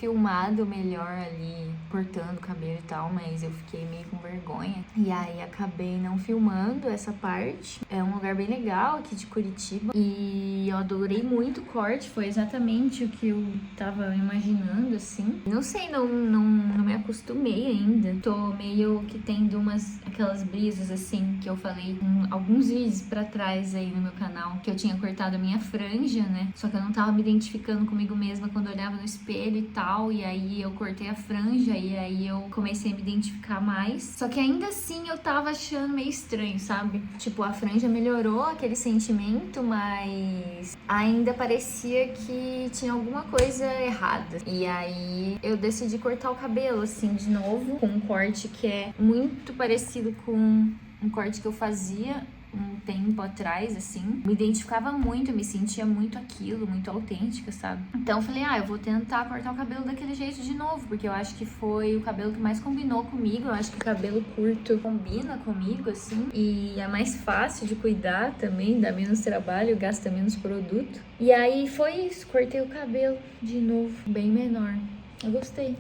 filmado melhor ali, cortando o cabelo e tal, mas eu fiquei meio com vergonha. E aí acabei não filmando essa parte. É um lugar bem legal aqui de Curitiba. E eu adorei muito o corte, foi exatamente o que eu tava imaginando, assim. Não sei, não me acostumei ainda. Tô meio que tendo aquelas brisas, assim, que eu falei em alguns vídeos pra trás aí no meu canal, que eu tinha cortado a minha franja, né? Só que eu não tava me identificando comigo mesma quando eu olhava no espelho e tal, e aí eu cortei a franja, e aí eu comecei a me identificar mais. Só que ainda assim eu tava achando meio estranho, sabe? Tipo, a franja melhorou aquele sentimento, mas ainda parecia que tinha alguma coisa errada. E aí eu decidi cortar o cabelo, assim, de novo, com um corte que é muito parecido com um corte que eu fazia um tempo atrás, assim. Me identificava muito, eu me sentia muito aquilo, muito autêntica, sabe? Então eu falei, eu vou tentar cortar o cabelo daquele jeito de novo, porque eu acho que foi o cabelo que mais combinou comigo. Eu acho que o cabelo curto combina comigo, assim, e é mais fácil de cuidar também, dá menos trabalho, gasta menos produto. E aí foi isso, cortei o cabelo de novo, bem menor. Eu gostei.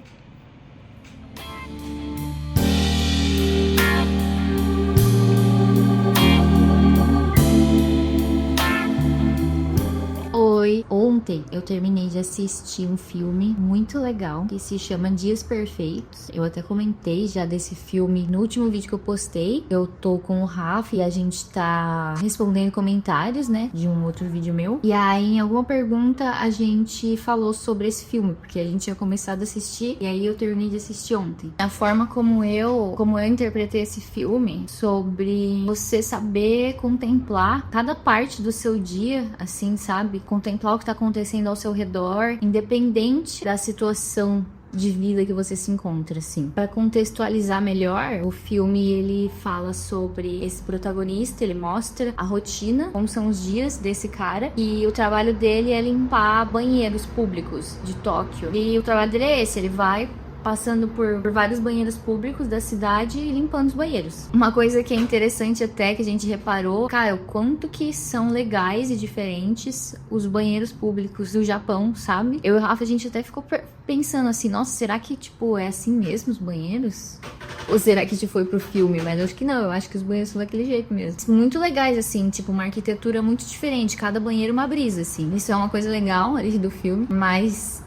Ontem eu terminei de assistir um filme muito legal que se chama Dias Perfeitos. Eu até comentei já desse filme no último vídeo que eu postei. Eu tô com o Rafa e a gente tá respondendo comentários, né, de um outro vídeo meu. E aí, em alguma pergunta, a gente falou sobre esse filme, porque a gente tinha começado a assistir e aí eu terminei de assistir ontem. A forma como eu interpretei esse filme, sobre você saber contemplar cada parte do seu dia, assim, sabe? Contemplar o que tá acontecendo ao seu redor, independente da situação de vida que você se encontra, assim. Para contextualizar melhor, o filme, ele fala sobre esse protagonista, ele mostra a rotina, como são os dias desse cara, e o trabalho dele é limpar banheiros públicos de Tóquio. E o trabalho dele é esse, ele vai passando por vários banheiros públicos da cidade e limpando os banheiros. Uma coisa que é interessante até, que a gente reparou, cara, o quanto que são legais e diferentes os banheiros públicos do Japão, sabe? Eu e o Rafa, a gente até ficou pensando assim, nossa, será que, tipo, é assim mesmo os banheiros? Ou será que a gente foi pro filme? Mas eu acho que não, eu acho que os banheiros são daquele jeito mesmo. Muito legais, assim, tipo, uma arquitetura muito diferente, cada banheiro uma brisa, assim. Isso é uma coisa legal ali do filme, mas,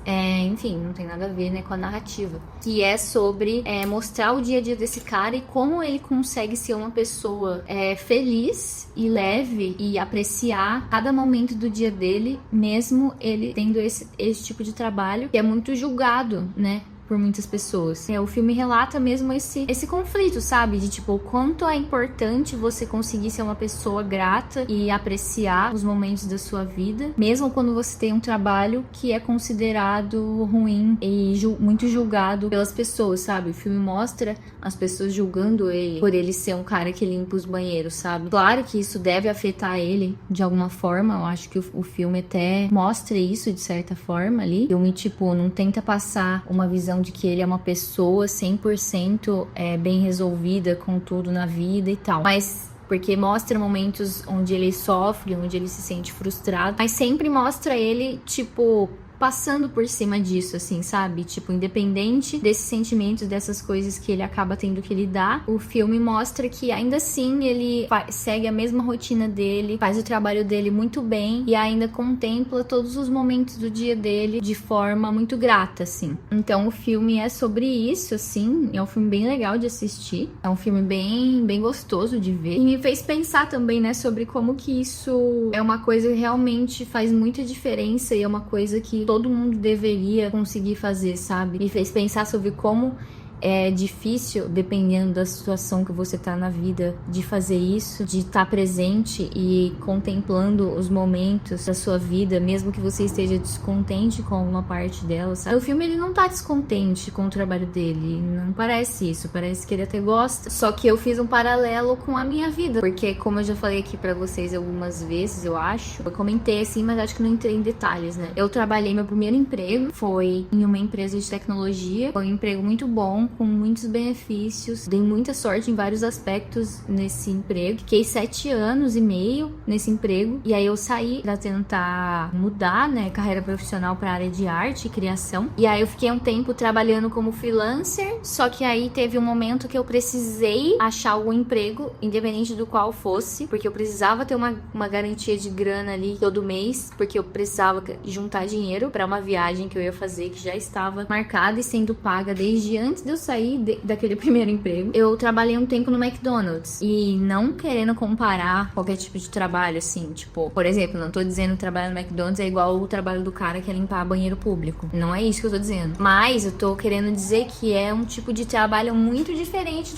enfim, não tem nada a ver, né, com a narrativa. Que é sobre mostrar o dia a dia desse cara e como ele consegue ser uma pessoa feliz e leve e apreciar cada momento do dia dele, mesmo ele tendo esse tipo de trabalho que é muito julgado, né, por muitas pessoas. O filme relata mesmo esse conflito, sabe? De tipo, o quanto é importante você conseguir ser uma pessoa grata e apreciar os momentos da sua vida, mesmo quando você tem um trabalho que é considerado ruim e muito julgado pelas pessoas, sabe? O filme mostra as pessoas julgando ele por ele ser um cara que limpa os banheiros, sabe? Claro que isso deve afetar ele de alguma forma. Eu acho que o filme até mostra isso de certa forma ali. O filme, tipo, não tenta passar uma visão de que ele é uma pessoa 100% bem resolvida com tudo na vida e tal. Mas porque mostra momentos onde ele sofre, onde ele se sente frustrado. Mas sempre mostra ele, tipo, passando por cima disso, assim, sabe? Tipo, independente desses sentimentos, dessas coisas que ele acaba tendo que lidar, o filme mostra que ainda assim ele segue a mesma rotina dele, faz o trabalho dele muito bem e ainda contempla todos os momentos do dia dele de forma muito grata, assim. Então o filme é sobre isso, assim, é um filme bem legal de assistir, é um filme bem gostoso de ver e me fez pensar também, né, sobre como que isso é uma coisa que realmente faz muita diferença e é uma coisa que todo mundo deveria conseguir fazer, sabe? Me fez pensar sobre como é difícil, dependendo da situação que você tá na vida, de fazer isso, de estar presente e contemplando os momentos da sua vida, mesmo que você esteja descontente com alguma parte dela, sabe? O filme, ele não tá descontente com o trabalho dele, não parece isso, parece que ele até gosta, só que eu fiz um paralelo com a minha vida, porque como eu já falei aqui pra vocês algumas vezes, eu acho, eu comentei assim, mas acho que não entrei em detalhes, né? Eu trabalhei, meu primeiro emprego foi em uma empresa de tecnologia, foi um emprego muito bom, com muitos benefícios, dei muita sorte em vários aspectos nesse emprego. Fiquei 7 anos e meio nesse emprego, e aí eu saí pra tentar mudar, né, carreira profissional pra área de arte e criação. E aí eu fiquei um tempo trabalhando como freelancer, só que aí teve um momento que eu precisei achar algum emprego, independente do qual fosse, porque eu precisava ter uma garantia de grana ali todo mês, porque eu precisava juntar dinheiro pra uma viagem que eu ia fazer, que já estava marcada e sendo paga desde antes de eu sair daquele primeiro emprego. Eu trabalhei um tempo no McDonald's, e não querendo comparar qualquer tipo de trabalho, assim, tipo, por exemplo, não tô dizendo que trabalhar no McDonald's é igual o trabalho do cara que é limpar banheiro público. Não é isso que eu tô dizendo. Mas eu tô querendo dizer que é um tipo de trabalho muito diferente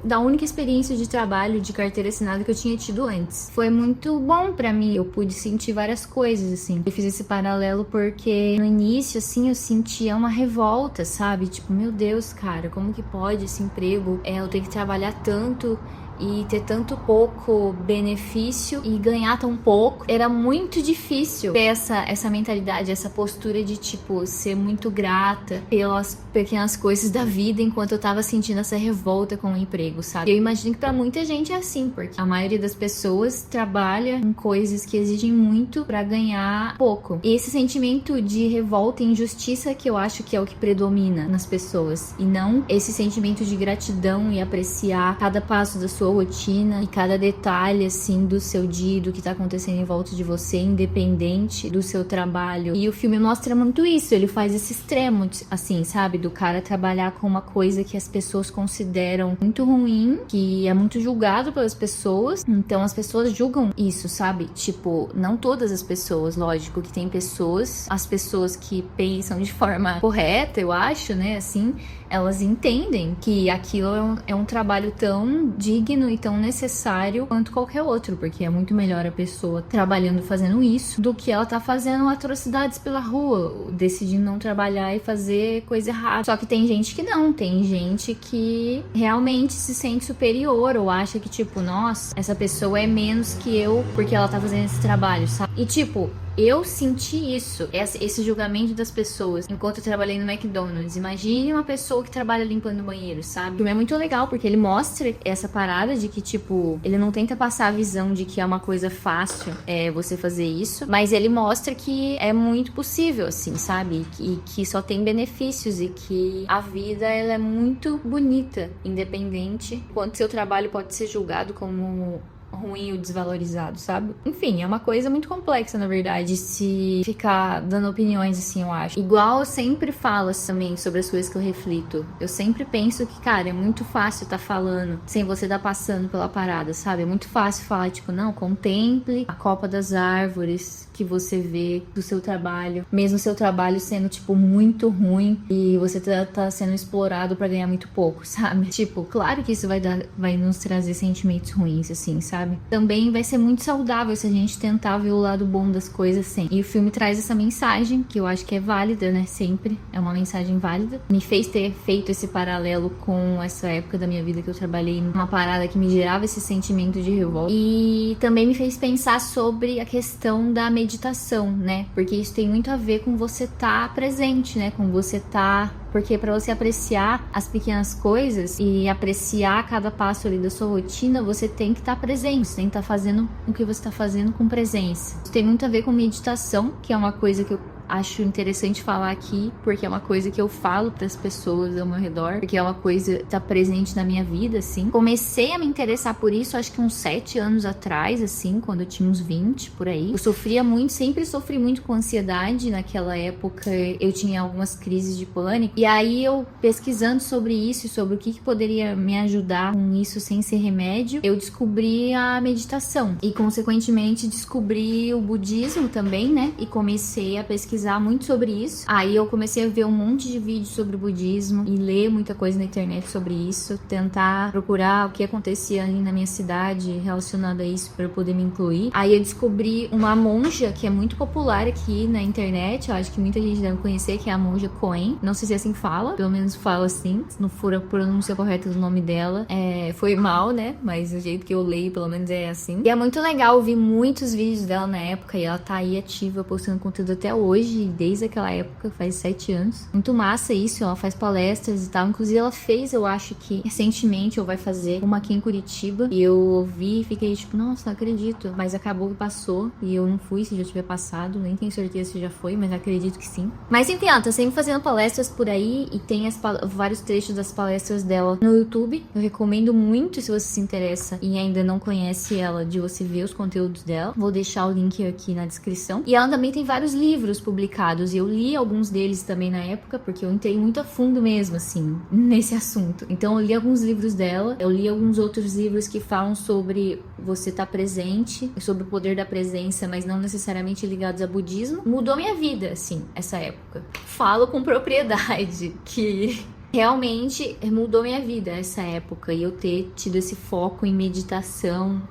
da única experiência de trabalho de carteira assinada que eu tinha tido antes. Foi muito bom pra mim, eu pude sentir várias coisas, assim. Eu fiz esse paralelo porque no início, assim, eu sentia uma revolta, sabe? Tipo, meu Deus, cara, como que pode esse emprego? Eu ter que trabalhar tanto e ter tanto pouco benefício e ganhar tão pouco. Era muito difícil ter essa mentalidade, essa postura de, tipo, ser muito grata pelas pequenas coisas da vida, enquanto eu tava sentindo essa revolta com o emprego, sabe? Eu imagino que pra muita gente é assim, porque a maioria das pessoas trabalha em coisas que exigem muito pra ganhar pouco. E esse sentimento de revolta e injustiça que eu acho que é o que predomina nas pessoas, e não esse sentimento de gratidão e apreciar cada passo da sua rotina e cada detalhe, assim, do seu dia, do que tá acontecendo em volta de você, independente do seu trabalho. E o filme mostra muito isso, ele faz esse extremo, assim, sabe? Do cara trabalhar com uma coisa que as pessoas consideram muito ruim, que é muito julgado pelas pessoas, então as pessoas julgam isso, sabe? Tipo, não todas as pessoas, lógico que tem pessoas, as pessoas que pensam de forma correta, eu acho, né, assim, elas entendem que aquilo é um trabalho tão digno e tão necessário quanto qualquer outro, porque é muito melhor a pessoa trabalhando fazendo isso do que ela tá fazendo atrocidades pela rua, decidindo não trabalhar e fazer coisa errada. Só que tem gente que não, tem gente que realmente se sente superior ou acha que, tipo, nossa, essa pessoa é menos que eu porque ela tá fazendo esse trabalho, sabe? E, tipo, eu senti isso, esse julgamento das pessoas enquanto eu trabalhei no McDonald's. Imagine uma pessoa que trabalha limpando banheiro, sabe? O filme é muito legal porque ele mostra essa parada de que, tipo, ele não tenta passar a visão de que é uma coisa fácil você fazer isso, mas ele mostra que é muito possível, assim, sabe? E que só tem benefícios e que a vida, ela é muito bonita, independente quanto seu trabalho pode ser julgado como ruim ou desvalorizado, sabe? Enfim, é uma coisa muito complexa, na verdade, se ficar dando opiniões assim, eu acho. Igual eu sempre falo também sobre as coisas que eu reflito. Eu sempre penso que, cara, é muito fácil tá falando sem você tá passando pela parada, sabe? É muito fácil falar, tipo, não, contemple a copa das árvores que você vê do seu trabalho, mesmo seu trabalho sendo, tipo, muito ruim e você tá sendo explorado pra ganhar muito pouco, sabe? Tipo, claro que isso vai nos trazer sentimentos ruins, assim, sabe? Também vai ser muito saudável se a gente tentar ver o lado bom das coisas sempre. E o filme traz essa mensagem, que eu acho que é válida, né? Sempre é uma mensagem válida. Me fez ter feito esse paralelo com essa época da minha vida que eu trabalhei numa parada que me gerava esse sentimento de revolta. E também me fez pensar sobre a questão da meditação, né? Porque isso tem muito a ver com você estar presente, né? Com você estar... Porque para você apreciar as pequenas coisas e apreciar cada passo ali da sua rotina, você tem que estar presente, você tem que estar fazendo o que você está fazendo com presença. Isso tem muito a ver com meditação, que é uma coisa que eu acho interessante falar aqui, porque é uma coisa que eu falo para as pessoas ao meu redor, porque é uma coisa que tá presente na minha vida, assim. Comecei a me interessar por isso, acho que uns 7 anos atrás, assim, quando eu tinha uns 20, por aí. Eu sofria muito, sempre sofri muito com ansiedade. Naquela época, eu tinha algumas crises de pânico. E aí, eu pesquisando sobre isso, sobre o que poderia me ajudar com isso sem ser remédio, eu descobri a meditação. E, consequentemente, descobri o budismo também, né? E comecei a pesquisar muito sobre isso. Aí eu comecei a ver um monte de vídeos sobre o budismo e ler muita coisa na internet sobre isso, tentar procurar o que acontecia ali na minha cidade relacionado a isso para eu poder me incluir. Aí eu descobri uma monja que é muito popular aqui na internet, eu acho que muita gente deve conhecer, que é a monja Koen. Não sei se assim fala, pelo menos fala assim, se não for a pronúncia correta do nome dela. Foi mal, né? Mas o jeito que eu leio, pelo menos é assim. E é muito legal, eu vi muitos vídeos dela na época e ela tá aí ativa, postando conteúdo até hoje. hoje, desde aquela época, faz 7 anos. Muito massa isso, ela faz palestras e tal. Inclusive ela fez, eu acho que recentemente, ou vai fazer uma aqui em Curitiba. E eu ouvi e fiquei tipo, nossa, não acredito. Mas acabou que passou e eu não fui, se já tiver passado. Nem tenho certeza se já foi, mas acredito que sim. Mas enfim, ela tá sempre fazendo palestras por aí e tem vários trechos das palestras dela no YouTube. Eu recomendo muito, se você se interessa e ainda não conhece ela, de você ver os conteúdos dela. Vou deixar o link aqui na descrição. E ela também tem vários livros publicados e eu li alguns deles também na época, porque eu entrei muito a fundo mesmo, assim, nesse assunto. Então eu li alguns livros dela, eu li alguns outros livros que falam sobre você estar presente, sobre o poder da presença, mas não necessariamente ligados a budismo. Mudou minha vida, assim, essa época. Falo com propriedade que realmente mudou minha vida essa época, e eu ter tido esse foco em meditação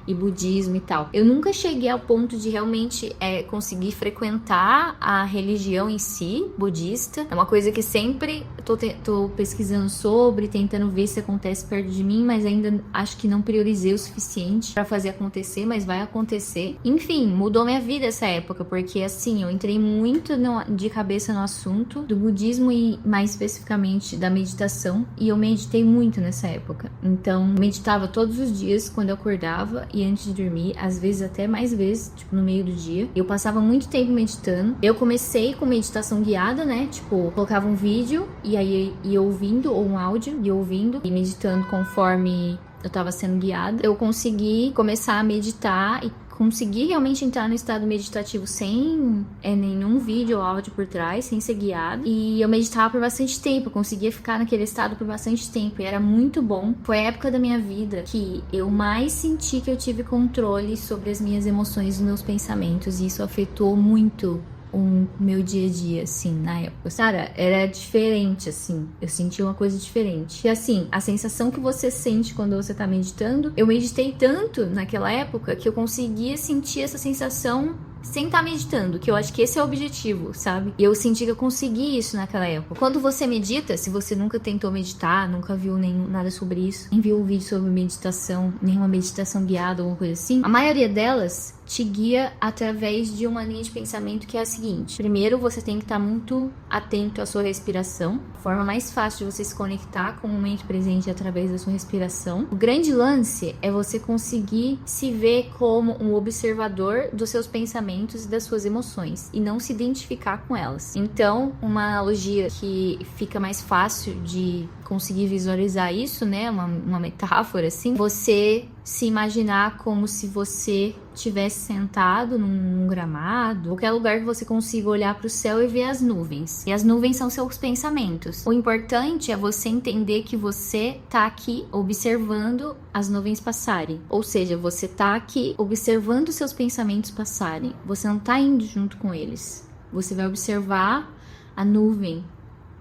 e budismo e tal. Eu nunca cheguei ao ponto de realmente conseguir frequentar a religião em si, budista. É uma coisa que sempre tô pesquisando sobre, tentando ver se acontece perto de mim, mas ainda acho que não priorizei o suficiente pra fazer acontecer, mas vai acontecer. Enfim, mudou minha vida essa época, porque assim, eu entrei muito de cabeça no assunto do budismo e mais especificamente da meditação, e eu meditei muito nessa época. Então, meditava todos os dias quando eu acordava e antes de dormir, às vezes até mais vezes, tipo no meio do dia. Eu passava muito tempo meditando. Eu comecei com meditação guiada, né? Tipo, colocava um vídeo e aí ia ouvindo, ou um áudio, ia ouvindo e meditando conforme eu tava sendo guiada. Eu consegui começar a meditar e consegui realmente entrar no estado meditativo sem nenhum vídeo ou áudio por trás, sem ser guiado. E eu meditava por bastante tempo, eu conseguia ficar naquele estado por bastante tempo e era muito bom. Foi a época da minha vida que eu mais senti que eu tive controle sobre as minhas emoções e os meus pensamentos, e isso afetou muito o meu dia a dia, assim, na época. Cara, era diferente, assim. Eu sentia uma coisa diferente. E assim, a sensação que você sente quando você tá meditando, eu meditei tanto naquela época que eu conseguia sentir essa sensação sem estar meditando, que eu acho que esse é o objetivo, sabe? E eu senti que eu consegui isso naquela época. Quando você medita, se você nunca tentou meditar, nunca viu nada sobre isso, nem viu um vídeo sobre meditação, nenhuma meditação guiada ou alguma coisa assim, a maioria delas te guia através de uma linha de pensamento que é a seguinte: primeiro, você tem que estar muito atento à sua respiração. A forma mais fácil de você se conectar com o momento presente é através da sua respiração. O grande lance é você conseguir se ver como um observador dos seus pensamentos e das suas emoções e não se identificar com elas. Então, uma analogia que fica mais fácil de conseguir visualizar isso, né, uma metáfora assim, você se imaginar como se você estivesse sentado num gramado, qualquer lugar que você consiga olhar para o céu e ver as nuvens. E as nuvens são seus pensamentos. O importante é você entender que você tá aqui observando as nuvens passarem. Ou seja, você tá aqui observando seus pensamentos passarem. Você não tá indo junto com eles. Você vai observar a nuvem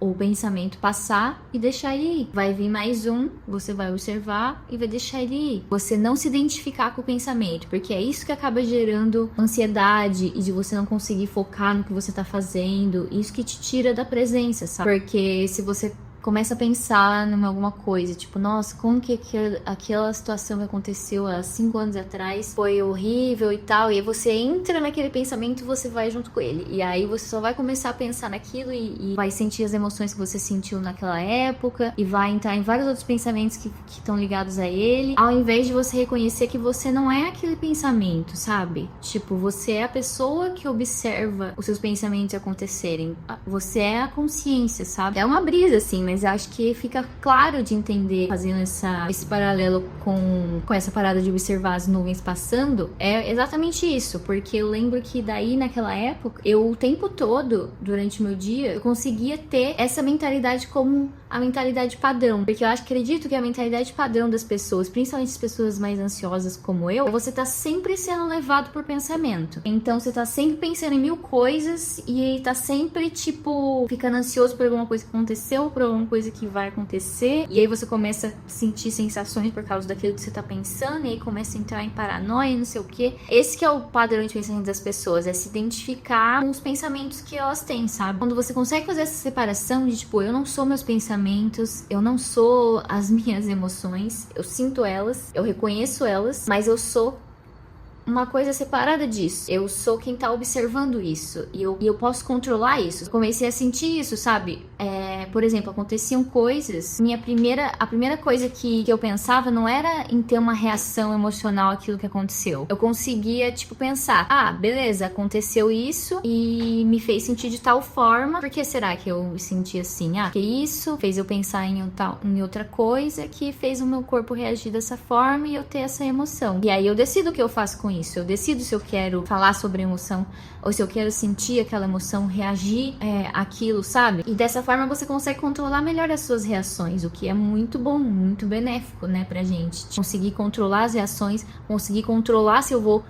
ou o pensamento passar e deixar ele ir. Vai vir mais um, você vai observar e vai deixar ele ir. Você não se identificar com o pensamento, porque é isso que acaba gerando ansiedade e de você não conseguir focar no que você tá fazendo. Isso que te tira da presença, sabe? Porque se você começa a pensar em alguma coisa, tipo, nossa, como que aquela situação que aconteceu há 5 anos atrás foi horrível e tal, e aí você entra naquele pensamento e você vai junto com ele, e aí você só vai começar a pensar naquilo e vai sentir as emoções que você sentiu naquela época, e vai entrar em vários outros pensamentos que estão ligados a ele, ao invés de você reconhecer que você não é aquele pensamento, sabe? Tipo, você é a pessoa que observa os seus pensamentos acontecerem, você é a consciência, sabe? É uma brisa, assim, mas eu acho que fica claro de entender, fazendo esse paralelo com essa parada de observar as nuvens passando, é exatamente isso, porque eu lembro que daí naquela época, eu o tempo todo, durante o meu dia, eu conseguia ter essa mentalidade como a mentalidade padrão, porque eu acredito que a mentalidade padrão das pessoas, principalmente as pessoas mais ansiosas como eu, você tá sempre sendo levado por pensamento. Então você tá sempre pensando em 1000 coisas e tá sempre, tipo, ficando ansioso por alguma coisa que aconteceu, por alguma coisa que vai acontecer, e aí você começa a sentir sensações por causa daquilo que você tá pensando, e aí começa a entrar em paranoia, não sei o que. Esse que é o padrão de pensamento das pessoas, é se identificar com os pensamentos que elas têm, sabe? Quando você consegue fazer essa separação de, tipo, eu não sou meus pensamentos, eu não sou as minhas emoções, eu sinto elas, eu reconheço elas, mas eu sou uma coisa separada disso. Eu sou quem tá observando isso. E eu posso controlar isso. Eu comecei a sentir isso, sabe? Por exemplo, aconteciam coisas. A primeira coisa que eu pensava não era em ter uma reação emocional àquilo que aconteceu. Eu conseguia, tipo, pensar: ah, beleza, aconteceu isso e me fez sentir de tal forma. Por que será que eu me senti assim? Ah, que isso fez eu pensar em outra coisa que fez o meu corpo reagir dessa forma e eu ter essa emoção. E aí eu decido o que eu faço com isso. Eu decido se eu quero falar sobre a emoção ou se eu quero sentir aquela emoção, reagir àquilo, sabe? E dessa forma você consegue controlar melhor as suas reações, o que é muito bom, muito benéfico, né, pra gente. Conseguir controlar as reações, conseguir controlar se eu vou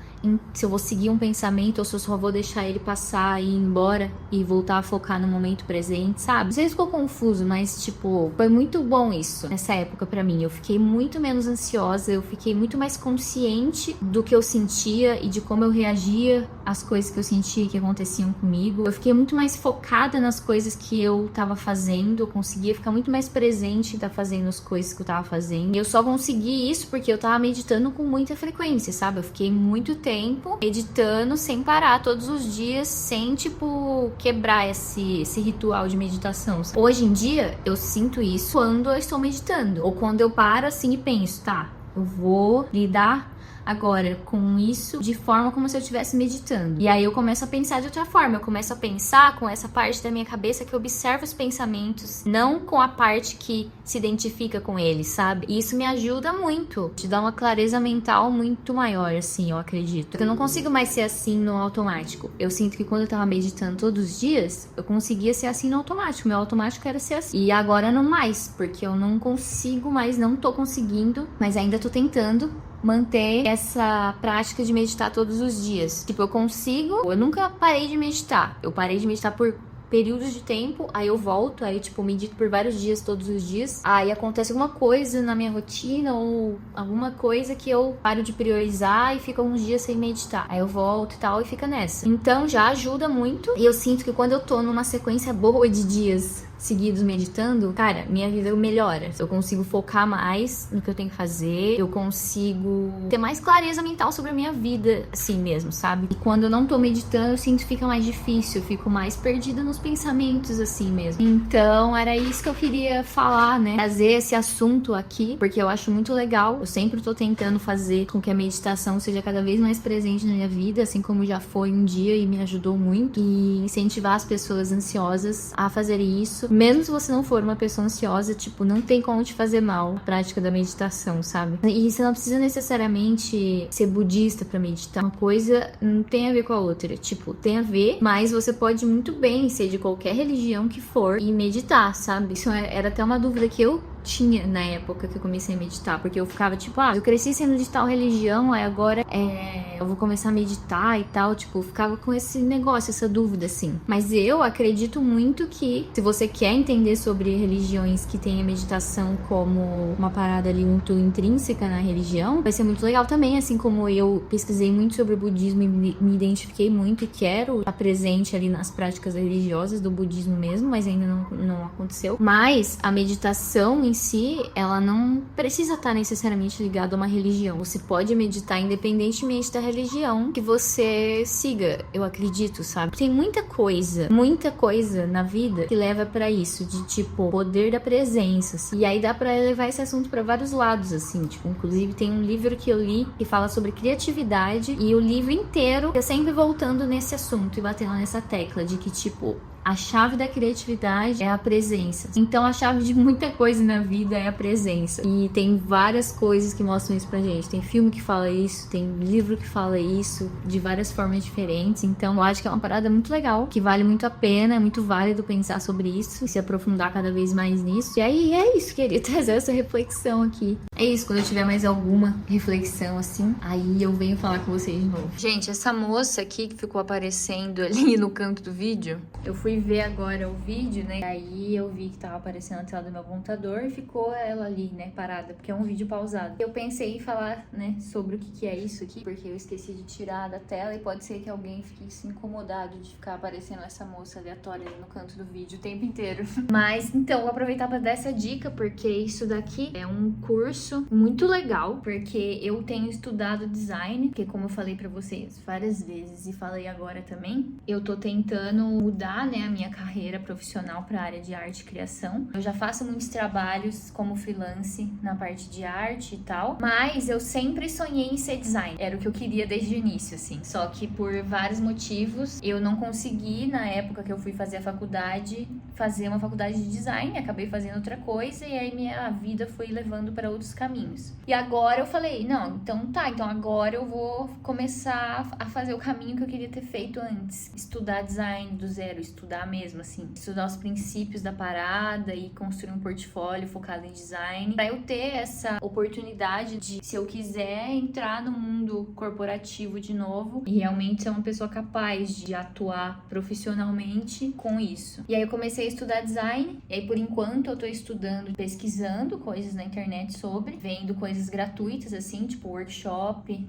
seguir um pensamento ou se eu só vou deixar ele passar e ir embora e voltar a focar no momento presente, sabe? Não sei se ficou confuso, mas, tipo, foi muito bom isso nessa época pra mim. Eu fiquei muito menos ansiosa, eu fiquei muito mais consciente do que eu sentia e de como eu reagia às coisas que eu sentia que aconteciam comigo. Eu fiquei muito mais focada nas coisas que eu tava fazendo, eu conseguia ficar muito mais presente em tá fazendo as coisas que eu tava fazendo. E eu só consegui isso porque eu tava meditando com muita frequência, sabe? Eu fiquei muito tempo meditando sem parar, todos os dias, sem, tipo, quebrar esse ritual de meditação. Hoje em dia, eu sinto isso quando eu estou meditando, ou quando eu paro assim e penso, tá, eu vou lidar agora com isso de forma como se eu estivesse meditando. E aí eu começo a pensar de outra forma, eu começo a pensar com essa parte da minha cabeça que observa os pensamentos, não com a parte que se identifica com eles, sabe? E isso me ajuda muito, te dá uma clareza mental muito maior, assim, eu acredito. Eu não consigo mais ser assim no automático. Eu sinto que quando eu tava meditando todos os dias, eu conseguia ser assim no automático, meu automático era ser assim. E agora não mais, porque eu não consigo mais, não tô conseguindo, mas ainda tô tentando manter essa prática de meditar todos os dias. Tipo, eu nunca parei de meditar. Eu parei de meditar por períodos de tempo, aí eu volto, aí tipo, medito por vários dias, todos os dias. Aí acontece alguma coisa na minha rotina ou alguma coisa que eu paro de priorizar e fico uns dias sem meditar. Aí eu volto e tal e fica nessa. Então já ajuda muito. E eu sinto que quando eu tô numa sequência boa de dias seguidos meditando, cara, minha vida melhora. Eu consigo focar mais no que eu tenho que fazer, eu consigo ter mais clareza mental sobre a minha vida, assim mesmo, sabe? E quando eu não tô meditando, eu sinto que fica mais difícil, eu fico mais perdida nos pensamentos, assim mesmo. Então, era isso que eu queria falar, né? Trazer esse assunto aqui, porque eu acho muito legal. Eu sempre tô tentando fazer com que a meditação seja cada vez mais presente na minha vida, assim como já foi um dia e me ajudou muito. E incentivar as pessoas ansiosas a fazerem isso. Mesmo se você não for uma pessoa ansiosa, tipo, não tem como te fazer mal a prática da meditação, sabe? E você não precisa necessariamente ser budista pra meditar. Uma coisa não tem a ver com a outra. Tipo, tem a ver, mas você pode muito bem ser de qualquer religião que for e meditar, sabe? Isso era até uma dúvida que eu tinha na época que eu comecei a meditar, porque eu ficava tipo, eu cresci sendo de tal religião, aí agora eu vou começar a meditar e tal, tipo, eu ficava com esse negócio, essa dúvida assim. Mas eu acredito muito que se você quer entender sobre religiões que tem a meditação como uma parada ali muito intrínseca na religião, vai ser muito legal também, assim como eu pesquisei muito sobre o budismo e me identifiquei muito e quero estar presente ali nas práticas religiosas do budismo mesmo, mas ainda não aconteceu. Mas a meditação em si, ela não precisa estar necessariamente ligada a uma religião. Você pode meditar independentemente da religião que você siga, eu acredito, sabe? Tem muita coisa na vida que leva pra isso, de tipo, poder da presença, assim. E aí dá pra levar esse assunto pra vários lados, assim, tipo, inclusive tem um livro que eu li que fala sobre criatividade e o livro inteiro é sempre voltando nesse assunto e batendo nessa tecla de que, tipo, a chave da criatividade é a presença. Então a chave de muita coisa na vida é a presença. E tem várias coisas que mostram isso pra gente. Tem filme que fala isso, tem livro que fala isso, de várias formas diferentes. Então eu acho que é uma parada muito legal, que vale muito a pena, é muito válido pensar sobre isso e se aprofundar cada vez mais nisso. E aí é isso, queria trazer essa reflexão aqui. É isso, quando eu tiver mais alguma reflexão assim, aí eu venho falar com vocês de novo. Gente, essa moça aqui que ficou aparecendo ali no canto do vídeo, eu fui fui ver agora o vídeo, né? Aí eu vi que tava aparecendo a tela do meu computador e ficou ela ali, né, parada, porque é um vídeo pausado. Eu pensei em falar, né, sobre o que é isso aqui, porque eu esqueci de tirar da tela e pode ser que alguém fique se incomodado de ficar aparecendo essa moça aleatória ali no canto do vídeo o tempo inteiro. Mas, então, vou aproveitar pra dar essa dica, porque isso daqui é um curso muito legal, porque eu tenho estudado design, porque como eu falei pra vocês várias vezes e falei agora também, eu tô tentando mudar, né, a minha carreira profissional pra área de arte e criação. Eu já faço muitos trabalhos como freelance na parte de arte e tal, mas eu sempre sonhei em ser designer. Era o que eu queria desde o início, assim. Só que por vários motivos, eu não consegui, na época que eu fui fazer a faculdade, fazer uma faculdade de design, acabei fazendo outra coisa e aí minha vida foi levando para outros caminhos. E agora eu falei, não, então agora eu vou começar a fazer o caminho que eu queria ter feito antes. Estudar design do zero, estudar mesmo, assim. Estudar os princípios da parada e construir um portfólio focado em design, para eu ter essa oportunidade de, se eu quiser, entrar no mundo corporativo de novo e realmente ser uma pessoa capaz de atuar profissionalmente com isso. E aí eu comecei a estudar design, e aí por enquanto eu tô estudando, pesquisando coisas na internet sobre, vendo coisas gratuitas assim, tipo workshop.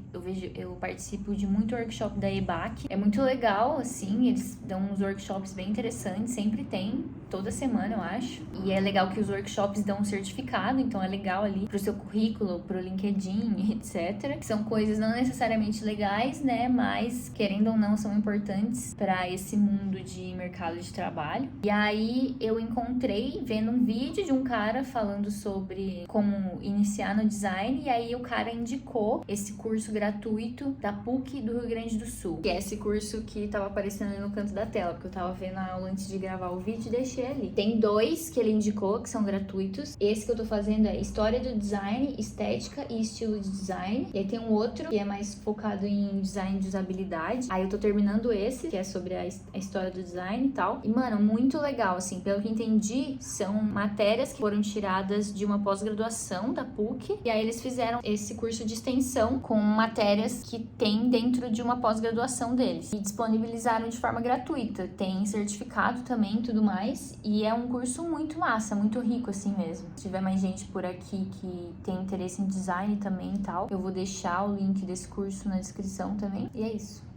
Eu participo de muito workshop da EBAC. É muito legal, assim, eles dão uns workshops bem interessantes, sempre tem, toda semana eu acho. E é legal que os workshops dão um certificado, então é legal ali pro seu currículo, pro LinkedIn, etc. São coisas não necessariamente legais, né, mas querendo ou não são importantes para esse mundo de mercado de trabalho. E aí eu encontrei vendo um vídeo de um cara falando sobre como iniciar no design, e aí o cara indicou esse curso gratuito da PUC do Rio Grande do Sul, que é esse curso que tava aparecendo ali no canto da tela, porque eu tava vendo a aula antes de gravar o vídeo e deixei ali. Tem dois que ele indicou que são gratuitos. Esse que eu tô fazendo é História do Design, Estética e Estilo de Design. E aí tem um outro que é mais focado em design de usabilidade. Aí eu tô terminando esse, que é sobre a história do design e tal. E, mano, muito legal, assim. Pelo que entendi, são matérias que foram tiradas de uma pós-graduação da PUC. E aí eles fizeram esse curso de extensão com matérias que tem dentro de uma pós-graduação deles. E disponibilizaram de forma gratuita. Tem certificado também e tudo mais. E é um curso muito massa, muito rico assim mesmo. Se tiver mais gente por aqui que tem interesse em design também e tal, eu vou deixar o link desse curso na descrição também. E é isso.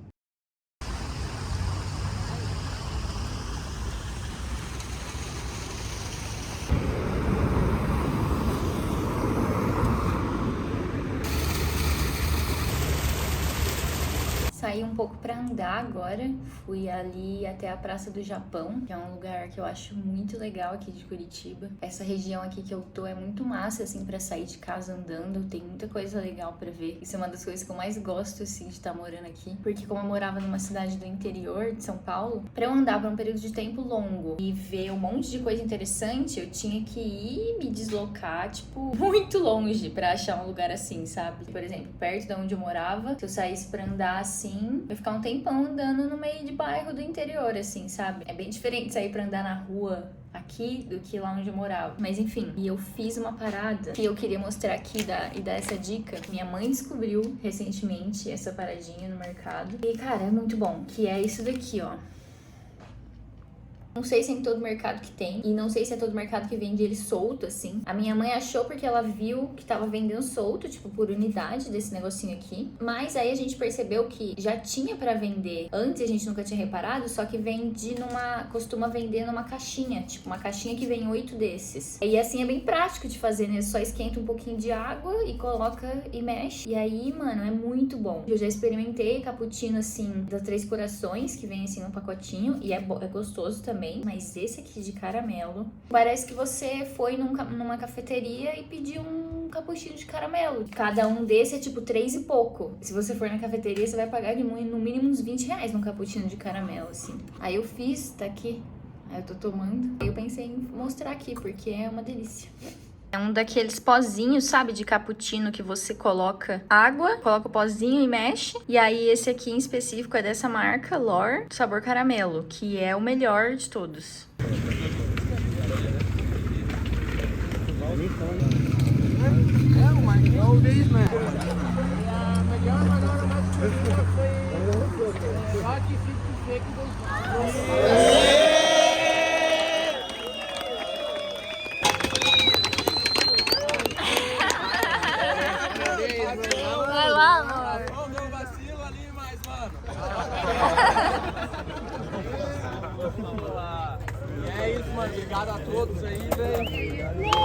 Saí um pouco pra andar agora, fui ali até a Praça do Japão, que é um lugar que eu acho muito legal aqui de Curitiba. Essa região aqui que eu tô é muito massa, assim, pra sair de casa andando, tem muita coisa legal pra ver. Isso é uma das coisas que eu mais gosto, assim, de estar morando aqui, porque como eu morava numa cidade do interior de São Paulo, pra eu andar por um período de tempo longo e ver um monte de coisa interessante, eu tinha que ir me deslocar, tipo, muito longe pra achar um lugar assim, sabe? Por exemplo, perto de onde eu morava, se eu saísse pra andar assim, eu ia ficar um tempão andando no meio de bairro do interior, assim, sabe? É bem diferente sair pra andar na rua aqui do que lá onde eu morava. Mas enfim, e eu fiz uma parada que eu queria mostrar aqui e dar essa dica. Minha mãe descobriu recentemente essa paradinha no mercado. E, cara, é muito bom. Que é isso daqui, ó. Não sei se é em todo mercado que tem, e não sei se é todo mercado que vende ele solto, assim. A minha mãe achou porque ela viu que tava vendendo solto, tipo, por unidade desse negocinho aqui. Mas aí a gente percebeu que já tinha pra vender. Antes a gente nunca tinha reparado, só que costuma vender numa caixinha, tipo, uma caixinha que vem 8 desses. E assim é bem prático de fazer, né? Só esquenta um pouquinho de água e coloca e mexe. E aí, mano, é muito bom. Eu já experimentei cappuccino, assim, das Três Corações, que vem assim num pacotinho, e é gostoso também. Mas esse aqui de caramelo, parece que você foi numa cafeteria e pediu um cappuccino de caramelo. Cada um desse é tipo 3 e pouco. Se você for na cafeteria, você vai pagar no mínimo uns 20 reais num cappuccino de caramelo, assim. Aí eu fiz, tá aqui. Aí eu tô tomando. Aí eu pensei em mostrar aqui, porque é uma delícia. É um daqueles pozinhos, sabe, de cappuccino que você coloca água, coloca o pozinho e mexe. E aí esse aqui em específico é dessa marca, L'Or, sabor caramelo, que é o melhor de todos. velho.